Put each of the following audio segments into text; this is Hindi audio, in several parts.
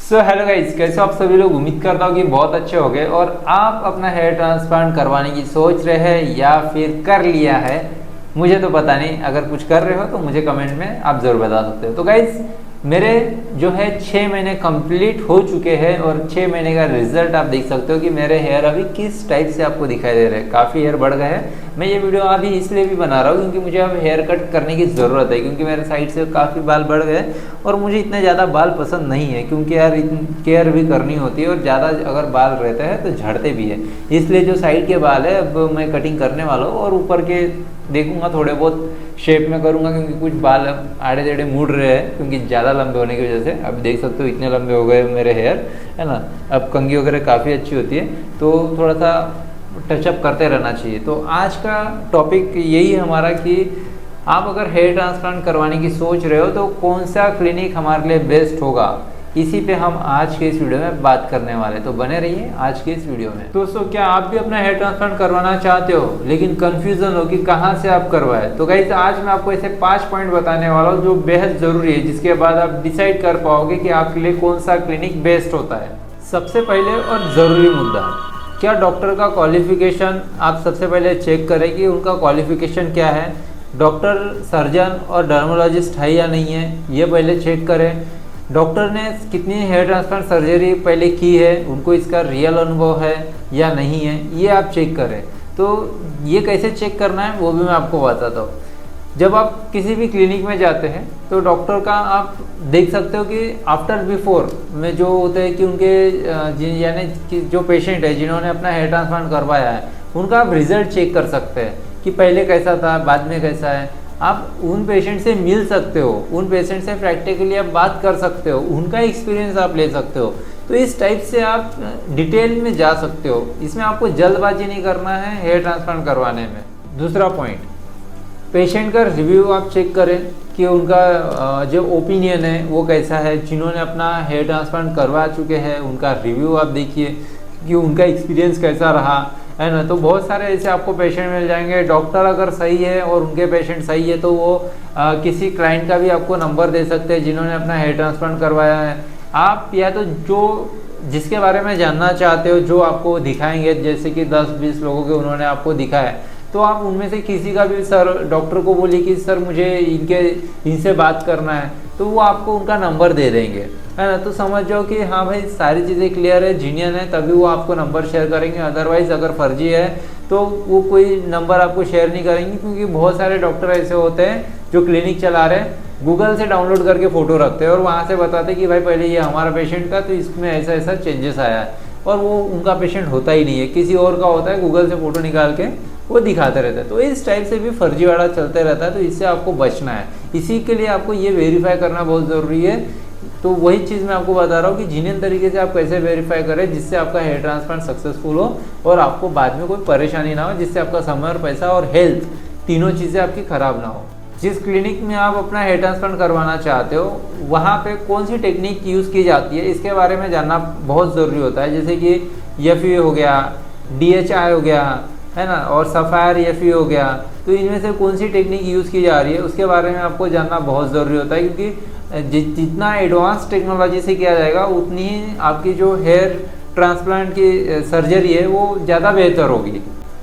हेलो गाइस, कैसे आप सभी लोग। उम्मीद करता हूँ कि बहुत अच्छे हो गए और आप अपना हेयर ट्रांसप्लांट करवाने की सोच रहे हैं या फिर कर लिया है। मुझे तो पता नहीं, अगर कुछ कर रहे हो तो मुझे कमेंट में आप ज़रूर बता सकते हो। तो गाइस, मेरे जो है 6 महीने कंप्लीट हो चुके हैं और 6 महीने का रिजल्ट आप देख सकते हो कि मेरे हेयर अभी किस टाइप से आपको दिखाई दे रहे हैं। काफ़ी हेयर बढ़ गए हैं। मैं ये वीडियो अभी इसलिए भी बना रहा हूँ क्योंकि मुझे अब हेयर कट करने की ज़रूरत है, क्योंकि मेरे साइड से काफ़ी बाल बढ़ गए और मुझे इतने ज़्यादा बाल पसंद नहीं है, क्योंकि यार केयर भी करनी होती है और ज़्यादा अगर बाल रहते हैं तो झड़ते भी है। इसलिए जो साइड के बाल है अब मैं कटिंग करने वाला हूँ और ऊपर के देखूंगा थोड़े बहुत शेप में करूंगा, क्योंकि कुछ बाल आड़े टेढ़े मुड़ रहे हैं क्योंकि ज़्यादा लंबे होने की वजह से। अब देख सकते हो इतने लंबे हो गए मेरे हेयर, है ना। अब कंघी वगैरह काफ़ी अच्छी होती है, तो थोड़ा सा टचअप करते रहना चाहिए। तो आज का टॉपिक यही है हमारा कि आप अगर हेयर ट्रांसप्लांट करवाने की सोच रहे हो तो कौन सा क्लिनिक हमारे लिए बेस्ट होगा, इसी पे हम आज के इस वीडियो में बात करने वाले। तो बने रहिए आज के इस वीडियो में। दोस्तों, क्या आप भी अपना हेयर ट्रांसप्लांट करवाना चाहते हो लेकिन कंफ्यूजन हो कि कहाँ से आप करवाए, तो गाइस आज मैं आपको ऐसे 5 पॉइंट बताने वाला हूँ जो बेहद ज़रूरी है, जिसके बाद आप डिसाइड कर पाओगे कि आपके लिए कौन सा क्लिनिक बेस्ट होता है। सबसे पहले और ज़रूरी मुद्दा, क्या डॉक्टर का क्वालिफिकेशन आप सबसे पहले चेक करें कि उनका क्वालिफिकेशन क्या है। डॉक्टर सर्जन और डर्मोलॉजिस्ट है या नहीं है, ये पहले चेक करें। डॉक्टर ने कितनी हेयर ट्रांसप्लांट सर्जरी पहले की है, उनको इसका रियल अनुभव है या नहीं है, ये आप चेक करें। तो ये कैसे चेक करना है वो भी मैं आपको बताता हूँ। जब आप किसी भी क्लिनिक में जाते हैं तो डॉक्टर का आप देख सकते हो कि आफ्टर बिफोर में जो होते हैं कि उनके यानी कि जो पेशेंट है जिन्होंने अपना हेयर ट्रांसप्लांट करवाया है, उनका आप रिजल्ट चेक कर सकते हैं कि पहले कैसा था, बाद में कैसा है। आप उन पेशेंट से मिल सकते हो, उन पेशेंट से प्रैक्टिकली आप बात कर सकते हो, उनका एक्सपीरियंस आप ले सकते हो। तो इस टाइप से आप डिटेल में जा सकते हो। इसमें आपको जल्दबाजी नहीं करना है हेयर ट्रांसप्लांट करवाने में। दूसरा पॉइंट, पेशेंट का रिव्यू आप चेक करें कि उनका जो ओपिनियन है वो कैसा है। जिन्होंने अपना हेयर ट्रांसप्लांट करवा चुके हैं उनका रिव्यू आप देखिए कि उनका एक्सपीरियंस कैसा रहा, है ना। तो बहुत सारे ऐसे आपको पेशेंट मिल जाएंगे। डॉक्टर अगर सही है और उनके पेशेंट सही है तो वो किसी क्लाइंट का भी आपको नंबर दे सकते हैं जिन्होंने अपना हेयर ट्रांसप्लांट करवाया है। आप या तो जो जिसके बारे में जानना चाहते हो, जो आपको दिखाएंगे, जैसे कि 10-20 लोगों के उन्होंने आपको दिखाया, तो आप उनमें से किसी का भी सर डॉक्टर को बोलिए कि सर मुझे इनसे बात करना है, तो वो आपको उनका नंबर दे देंगे, है ना। तो समझ जाओ कि हाँ भाई सारी चीज़ें क्लियर है, जीनियन है, तभी वो आपको नंबर शेयर करेंगे। अदरवाइज अगर फर्जी है तो वो कोई नंबर आपको शेयर नहीं करेंगे, क्योंकि बहुत सारे डॉक्टर ऐसे होते हैं जो क्लिनिक चला रहे हैं, गूगल से डाउनलोड करके फ़ोटो रखते हैं और वहाँ से बताते हैं कि भाई पहले ये हमारा पेशेंट था तो इसमें ऐसा ऐसा चेंजेस आया है, और वो उनका पेशेंट होता ही नहीं है, किसी और का होता है। गूगल से फ़ोटो निकाल के वो दिखाते रहते हैं। तो इस टाइप से भी फर्जीवाड़ा चलते रहता है, तो इससे आपको बचना है। इसी के लिए आपको ये वेरीफाई करना बहुत ज़रूरी है। तो वही चीज़ मैं आपको बता रहा हूँ कि जीनियन तरीके से आप कैसे वेरीफाई करें जिससे आपका हेयर ट्रांसप्लांट सक्सेसफुल हो और आपको बाद में कोई परेशानी ना हो, जिससे आपका समय और पैसा और हेल्थ तीनों चीज़ें आपकी ख़राब ना हो। जिस क्लिनिक में आप अपना हेयर ट्रांसप्लांट करवाना चाहते हो वहाँ पे कौन सी टेक्निक यूज़ की जाती है, इसके बारे में जानना बहुत ज़रूरी होता है। जैसे कि एफयू हो गया, DHI हो गया, है ना, और सफ़ायर एफयू हो गया। तो इनमें से कौन सी टेक्निक यूज़ की जा रही है उसके बारे में आपको जानना बहुत ज़रूरी होता है, क्योंकि जितना एडवांस टेक्नोलॉजी से किया जाएगा उतनी ही आपकी जो हेयर ट्रांसप्लांट की सर्जरी है वो ज़्यादा बेहतर होगी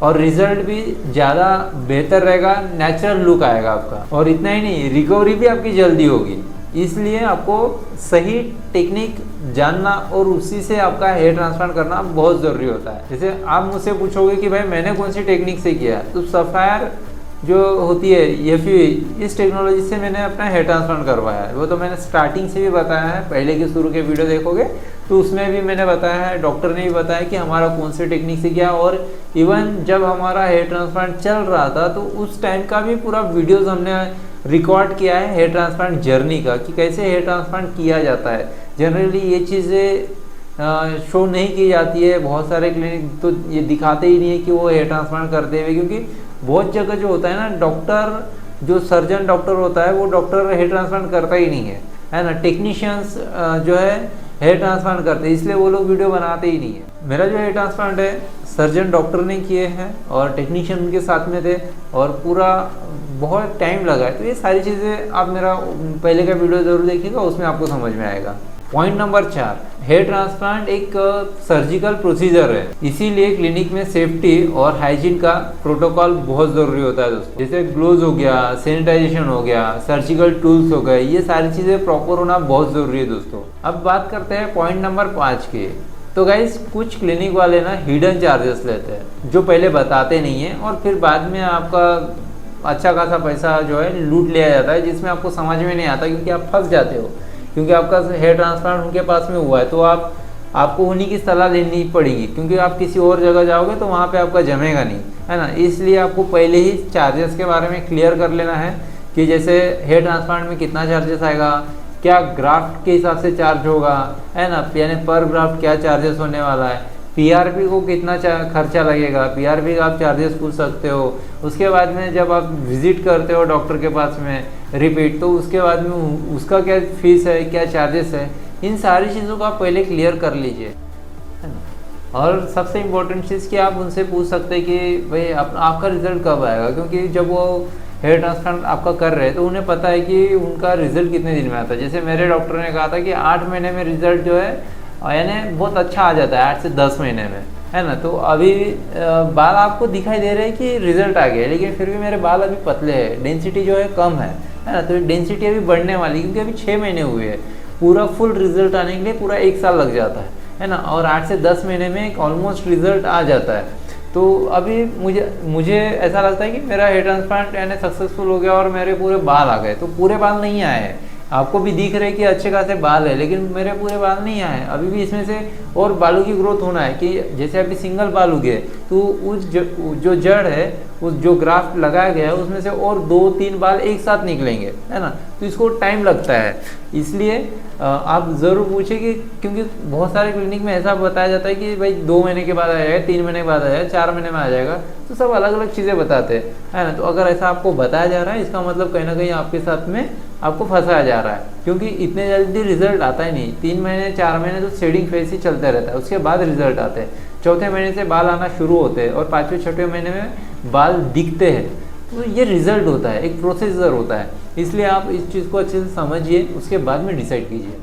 और रिजल्ट भी ज़्यादा बेहतर रहेगा, नेचुरल लुक आएगा आपका। और इतना ही नहीं, रिकवरी भी आपकी जल्दी होगी। इसलिए आपको सही टेक्निक जानना और उसी से आपका हेयर ट्रांसप्लांट करना बहुत ज़रूरी होता है। जैसे आप मुझसे पूछोगे कि भाई मैंने कौन सी टेक्निक से किया, तो सफ़ायर जो होती है एफयू, इस टेक्नोलॉजी से मैंने अपना हेयर ट्रांसप्लांट करवाया है। वो तो मैंने स्टार्टिंग से भी बताया है, पहले के शुरू के वीडियो देखोगे तो उसमें भी मैंने बताया है, डॉक्टर ने भी बताया कि हमारा कौन सी टेक्निक से किया। और इवन जब हमारा हेयर ट्रांसप्लांट चल रहा था तो उस टाइम का भी पूरा वीडियोज़ हमने रिकॉर्ड किया है हेयर ट्रांसप्लांट जर्नी का, कि कैसे हेयर ट्रांसप्लांट किया जाता है। जनरली ये चीज़ें शो नहीं की जाती है, बहुत सारे क्लिनिक तो ये दिखाते ही नहीं है कि वो हेयर ट्रांसप्लांट करते हुए, क्योंकि बहुत जगह जो होता है ना, डॉक्टर जो सर्जन डॉक्टर होता है वो डॉक्टर हेयर ट्रांसप्लांट करता ही नहीं है ना। टेक्नीशियंस जो है हेयर ट्रांसप्लांट करते हैं, इसलिए वो लोग वीडियो बनाते ही नहीं है। मेरा जो हेयर ट्रांसप्लांट है सर्जन डॉक्टर ने किए हैं और टेक्नीशियन उनके साथ में थे और पूरा बहुत टाइम लगा है। तो ये सारी चीज़ें आप मेरा पहले का वीडियो ज़रूर देखिएगा, उसमें आपको समझ में आएगा। पॉइंट नंबर 4, हेयर ट्रांसप्लांट एक सर्जिकल प्रोसीजर है, इसीलिए क्लिनिक में सेफ्टी और हाइजीन का प्रोटोकॉल बहुत ज़रूरी होता है दोस्तों। जैसे ग्लोव्स हो गया, सैनिटाइजेशन हो गया, सर्जिकल टूल्स हो गए, ये सारी चीज़ें प्रॉपर होना बहुत ज़रूरी है दोस्तों। अब बात करते हैं पॉइंट नंबर 5 की। तो गाइस कुछ क्लिनिक वाले ना हिडन चार्जेस लेते हैं जो पहले बताते नहीं हैं और फिर बाद में आपका अच्छा खासा पैसा जो है लूट लिया जाता है, जिसमें आपको समझ में नहीं आता क्योंकि आप फंस जाते हो। क्योंकि आपका हेयर ट्रांसप्लांट उनके पास में हुआ है तो आपको उन्हीं की सलाह लेनी पड़ेगी, क्योंकि आप किसी और जगह जाओगे तो वहाँ पे आपका जमेगा नहीं, है ना। इसलिए आपको पहले ही चार्जेस के बारे में क्लियर कर लेना है कि जैसे हेयर ट्रांसप्लांट में कितना चार्जेस आएगा, क्या ग्राफ्ट के हिसाब से चार्ज होगा, है ना, यानी पर ग्राफ्ट क्या चार्जेस होने वाला है, पीआरपी को कितना खर्चा लगेगा, पीआरपी का आप चार्जेस पूछ सकते हो। उसके बाद में जब आप विजिट करते हो डॉक्टर के पास में रिपीट, तो उसके बाद में उसका क्या फीस है, क्या चार्जेस है, इन सारी चीज़ों को आप पहले क्लियर कर लीजिए, है ना। और सबसे इम्पोर्टेंट चीज़ कि आप उनसे पूछ सकते हैं कि भाई आपका रिजल्ट कब आएगा, क्योंकि जब वो हेयर ट्रांसप्लांट आपका कर रहे हैं तो उन्हें पता है कि उनका रिजल्ट कितने दिन में आता है। जैसे मेरे डॉक्टर ने कहा था कि 8 महीने में रिजल्ट जो है यानी बहुत अच्छा आ जाता है, 8 से 10 महीने में, है ना। तो अभी बाल आपको दिखाई दे रहे हैं कि रिजल्ट आ गया, लेकिन फिर भी मेरे बाल अभी पतले हैं, डेंसिटी जो है कम है ना। तो डेंसिटी अभी बढ़ने वाली, क्योंकि अभी 6 महीने हुए हैं, पूरा फुल रिजल्ट आने के लिए पूरा 1 साल लग जाता है ना। और 8 से 10 महीने में एक ऑलमोस्ट रिजल्ट आ जाता है। तो अभी मुझे ऐसा लगता है कि मेरा हेयर ट्रांसप्लांट यानी सक्सेसफुल हो गया और मेरे पूरे बाल आ गए। तो पूरे बाल नहीं आए हैं, आपको भी दिख रहे कि अच्छे खासे बाल है, लेकिन मेरे पूरे बाल नहीं आए, अभी भी इसमें से और बालों की ग्रोथ होना है। कि जैसे अभी सिंगल बाल उगे तो उस जो जड़ है, उस जो ग्राफ्ट लगाया गया है उसमें से और 2-3 बाल एक साथ निकलेंगे, है ना। तो इसको टाइम लगता है, इसलिए आप ज़रूर पूछिए कि, क्योंकि बहुत सारे क्लिनिक में ऐसा बताया जाता है कि भाई 2 महीने के बाद आ जाएगा, 3 महीने के बाद आ जाएगा, 4 महीने में आ जाएगा, तो सब अलग अलग चीज़ें बताते हैं, है ना। तो अगर ऐसा आपको बताया जा रहा है, इसका मतलब कहीं ना कहीं आपके साथ में आपको फंसाया जा रहा है, क्योंकि इतने जल्दी रिजल्ट आता ही नहीं। 3 महीने 4 महीने तो शेडिंग फेस ही चलता रहता है, उसके बाद रिजल्ट आते हैं। चौथे महीने से बाल आना शुरू होते हैं और 5वें 6वें महीने में बाल दिखते हैं। तो ये रिजल्ट होता है, एक प्रोसीजर होता है, इसलिए आप इस चीज़ को अच्छे से समझिए, उसके बाद में डिसाइड कीजिए।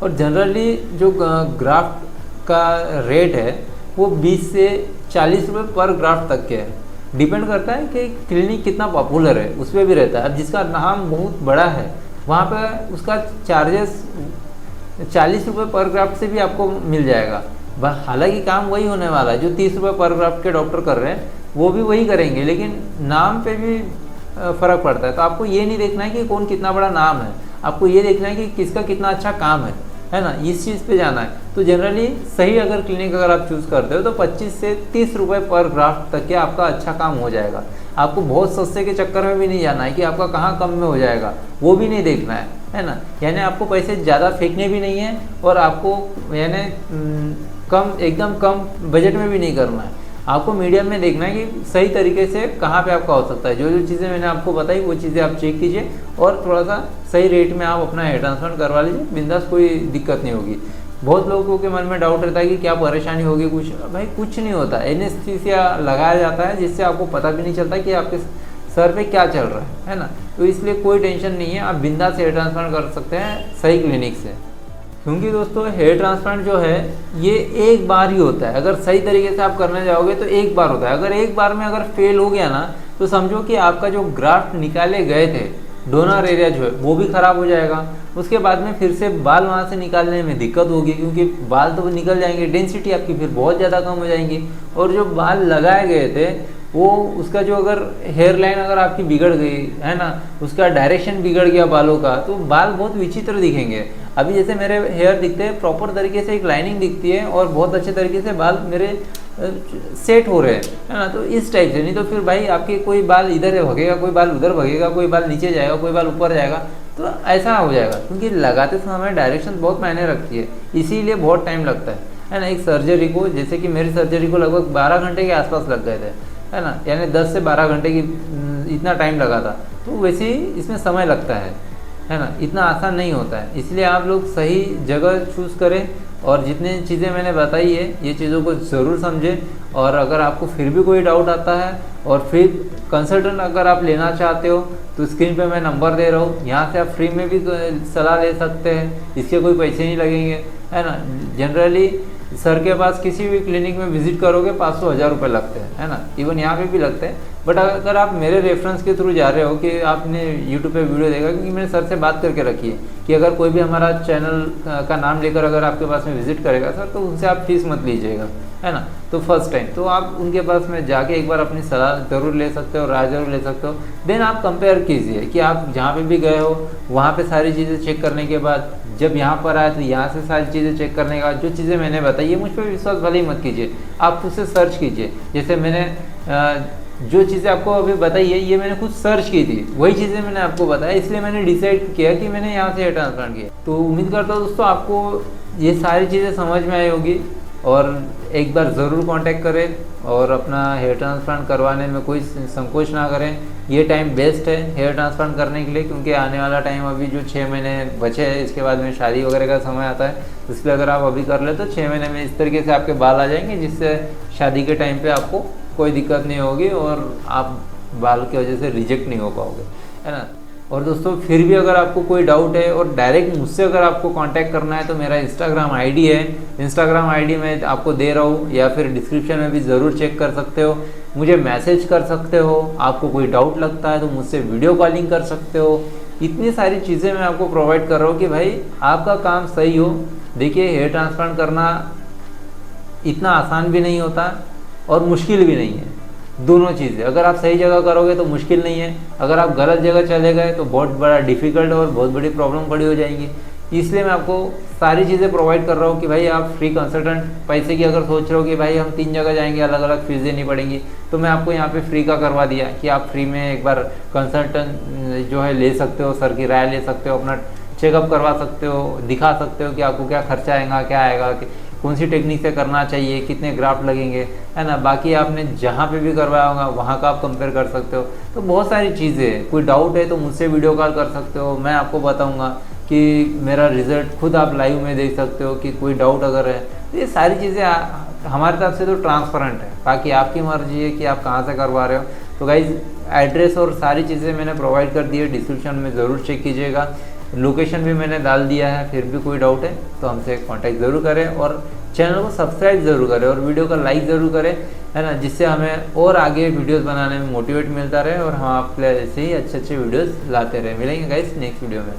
और जनरली जो ग्राफ्ट का रेट है वो 20 से 40 रुपये पर ग्राफ्ट तक के है। डिपेंड करता है कि क्लिनिक कितना पॉपुलर है, उस पर भी रहता है। अब जिसका नाम बहुत बड़ा है वहाँ पर उसका चार्जेस 40 रुपये पर ग्राफ्ट से भी आपको मिल जाएगा। हालांकि काम वही होने वाला है, जो 30 रुपये पर ग्राफ्ट के डॉक्टर कर रहे हैं वो भी वही करेंगे, लेकिन नाम पे भी फ़र्क पड़ता है। तो आपको ये नहीं देखना है कि कौन कितना बड़ा नाम है, आपको ये देखना है कि किसका कितना अच्छा काम है ना, इस चीज़ पे जाना है। तो जनरली सही अगर क्लिनिक अगर आप चूज़ करते हो तो 25 से 30 रुपये पर ग्राफ्ट तक के आपका अच्छा काम हो जाएगा। आपको बहुत सस्ते के चक्कर में भी नहीं जाना है कि आपका कहाँ कम में हो जाएगा, वो भी नहीं देखना है ना। यानी आपको पैसे ज़्यादा फेंकने भी नहीं है और आपको यानी एकदम कम बजट में भी नहीं करना है। आपको मीडियम में देखना है कि सही तरीके से कहाँ पे आपका हो सकता है। जो जो चीज़ें मैंने आपको बताई वो चीज़ें आप चेक कीजिए और थोड़ा सा सही रेट में आप अपना हेयर ट्रांसप्लांट करवा लीजिए, बिंदास, कोई दिक्कत नहीं होगी। बहुत लोगों के मन में डाउट रहता है कि क्या परेशानी होगी, कुछ भाई कुछ नहीं होता। एनेस्थीसिया लगाया जाता है जिससे आपको पता भी नहीं चलता कि आपके सर पे क्या चल रहा है ना। तो इसलिए कोई टेंशन नहीं है, आप बिंदास हेयर ट्रांसप्लांट कर सकते हैं सही क्लिनिक से। क्योंकि दोस्तों हेयर ट्रांसप्लांट जो है ये एक बार ही होता है, अगर सही तरीके से आप करने जाओगे तो एक बार होता है। अगर एक बार में अगर फेल हो गया ना तो समझो कि आपका जो ग्राफ्ट निकाले गए थे, डोनर एरिया जो है वो भी ख़राब हो जाएगा। उसके बाद में फिर से बाल वहाँ से निकालने में दिक्कत होगी, क्योंकि बाल तो निकल जाएंगे, डेंसिटी आपकी फिर बहुत ज़्यादा कम हो जाएंगी। और जो बाल लगाए गए थे वो उसका जो अगर हेयर लाइन अगर आपकी बिगड़ गई है ना, उसका डायरेक्शन बिगड़ गया बालों का, तो बाल बहुत विचित्र दिखेंगे। अभी जैसे मेरे हेयर दिखते हैं प्रॉपर तरीके से, एक लाइनिंग दिखती है और बहुत अच्छे तरीके से बाल मेरे सेट हो रहे हैं, है ना। तो इस टाइप से, नहीं तो फिर भाई आपके कोई बाल इधर भगेगा, कोई बाल उधर भगेगा, कोई बाल नीचे जाएगा, कोई बाल ऊपर जाएगा, तो ऐसा हो जाएगा। क्योंकि लगाते समय डायरेक्शन बहुत मायने रखती है, इसीलिए बहुत टाइम लगता है ना। एक सर्जरी को, जैसे कि मेरी सर्जरी को लगभग 12 घंटे के आसपास लग गए थे, है ना, यानी 10 से 12 घंटे की इतना टाइम लगा था। तो वैसे ही इसमें समय लगता है। है ना, इतना आसान नहीं होता है। इसलिए आप लोग सही जगह चूज़ करें और जितनी चीज़ें मैंने बताई है ये चीज़ों को ज़रूर समझें। और अगर आपको फिर भी कोई डाउट आता है और फिर कंसल्टेंट अगर आप लेना चाहते हो तो स्क्रीन पे मैं नंबर दे रहा हूँ, यहाँ से आप फ्री में भी सलाह ले सकते हैं, इसके कोई पैसे नहीं लगेंगे, है ना। जनरली सर के पास किसी भी क्लिनिक में विजिट करोगे 500-1000 रुपये लगते हैं, है ना, इवन यहाँ पे भी लगते हैं। बट अगर आप मेरे रेफरेंस के थ्रू जा रहे हो कि आपने यूट्यूब पे वीडियो देखा, क्योंकि मैंने सर से बात करके रखी है कि अगर कोई भी हमारा चैनल का नाम लेकर अगर आपके पास में विजिट करेगा सर, तो उनसे आप फीस मत लीजिएगा, है ना। तो फर्स्ट टाइम तो आप उनके पास में जाके एक बार अपनी सलाह ज़रूर ले सकते हो, राय ज़रूर ले सकते हो। देन आप कंपेयर कीजिए कि आप जहाँ पे भी गए हो वहाँ पे सारी चीज़ें चेक करने के बाद जब यहाँ पर आए तो यहाँ से सारी चीज़ें चेक करने के बाद जो चीज़ें मैंने बताई है मुझ पर विश्वास भले ही मत कीजिए, आप उससे सर्च कीजिए। जैसे मैंने जो चीज़ें आपको अभी बताई है ये मैंने खुद सर्च की थी, वही चीज़ें मैंने आपको बताया, इसलिए मैंने डिसाइड किया कि मैंने यहाँ से हेयर ट्रांसप्लांट किया। तो उम्मीद करता हूँ दोस्तों आपको ये सारी चीज़ें समझ में आई होगी और एक बार ज़रूर कांटेक्ट करें और अपना हेयर ट्रांसप्लांट करवाने में कोई संकोच ना करें। ये टाइम बेस्ट है हेयर ट्रांसप्लांट करने के लिए, क्योंकि आने वाला टाइम अभी जो 6 महीने बचे हैं इसके बाद में शादी वगैरह का समय आता है, इसलिए अगर आप अभी कर ले तो 6 महीने में इस तरीके से आपके बाल आ जाएंगे जिससे शादी के टाइम पे आपको कोई दिक्कत नहीं होगी और आप बाल की वजह से रिजेक्ट नहीं हो पाओगे, है ना। और दोस्तों फिर भी अगर आपको कोई डाउट है और डायरेक्ट मुझसे अगर आपको कांटेक्ट करना है तो मेरा इंस्टाग्राम आईडी है, इंस्टाग्राम आईडी मैं आपको दे रहा हूँ या फिर डिस्क्रिप्शन में भी ज़रूर चेक कर सकते हो, मुझे मैसेज कर सकते हो। आपको कोई डाउट लगता है तो मुझसे वीडियो कॉलिंग कर सकते हो। इतनी सारी चीज़ें मैं आपको प्रोवाइड कर रहा हूँ कि भाई आपका काम सही हो। देखिए हेयर ट्रांसप्लांट करना इतना आसान भी नहीं होता और मुश्किल भी नहीं है, दोनों चीज़ें। अगर आप सही जगह करोगे तो मुश्किल नहीं है, अगर आप गलत जगह चले गए तो बहुत बड़ा डिफ़िकल्ट और बहुत बड़ी प्रॉब्लम खड़ी हो जाएगी। इसलिए मैं आपको सारी चीज़ें प्रोवाइड कर रहा हूँ कि भाई आप फ्री कंसल्टेंट पैसे की अगर सोच रहे हो कि भाई हम 3 जगह जाएंगे, अलग अलग फीस देनी पड़ेंगी, तो मैं आपको यहाँ पे फ्री का करवा दिया कि आप फ्री में एक बार कंसल्टेंट जो है ले सकते हो, सर की राय ले सकते हो, अपना चेकअप करवा सकते हो, दिखा सकते हो कि आपको क्या खर्चा आएगा, क्या आएगा, कौन सी टेक्निक से करना चाहिए, कितने ग्राफ्ट लगेंगे, है ना। बाकी आपने जहाँ पे भी करवाया होगा वहाँ का आप कंपेयर कर सकते हो। तो बहुत सारी चीज़ें हैं, कोई डाउट है तो मुझसे वीडियो कॉल कर सकते हो, मैं आपको बताऊँगा कि मेरा रिजल्ट खुद आप लाइव में देख सकते हो कि कोई डाउट अगर है। तो ये सारी चीज़ें हमारे तरफ से तो ट्रांसपेरेंट है, बाकी आपकी मर्जी है कि आप कहाँ से करवा रहे हो। तो गाइज एड्रेस और सारी चीज़ें मैंने प्रोवाइड कर दी है, डिस्क्रिप्शन में ज़रूर चेक कीजिएगा, लोकेशन भी मैंने डाल दिया है। फिर भी कोई डाउट है तो हमसे कांटेक्ट ज़रूर करें और चैनल को सब्सक्राइब ज़रूर करें और वीडियो का लाइक ज़रूर करें, है ना, जिससे हमें और आगे वीडियोस बनाने में मोटिवेट मिलता रहे और हम आपके लिए ऐसे ही अच्छे अच्छे वीडियोस लाते रहे। मिलेंगे गाइस नेक्स्ट वीडियो में।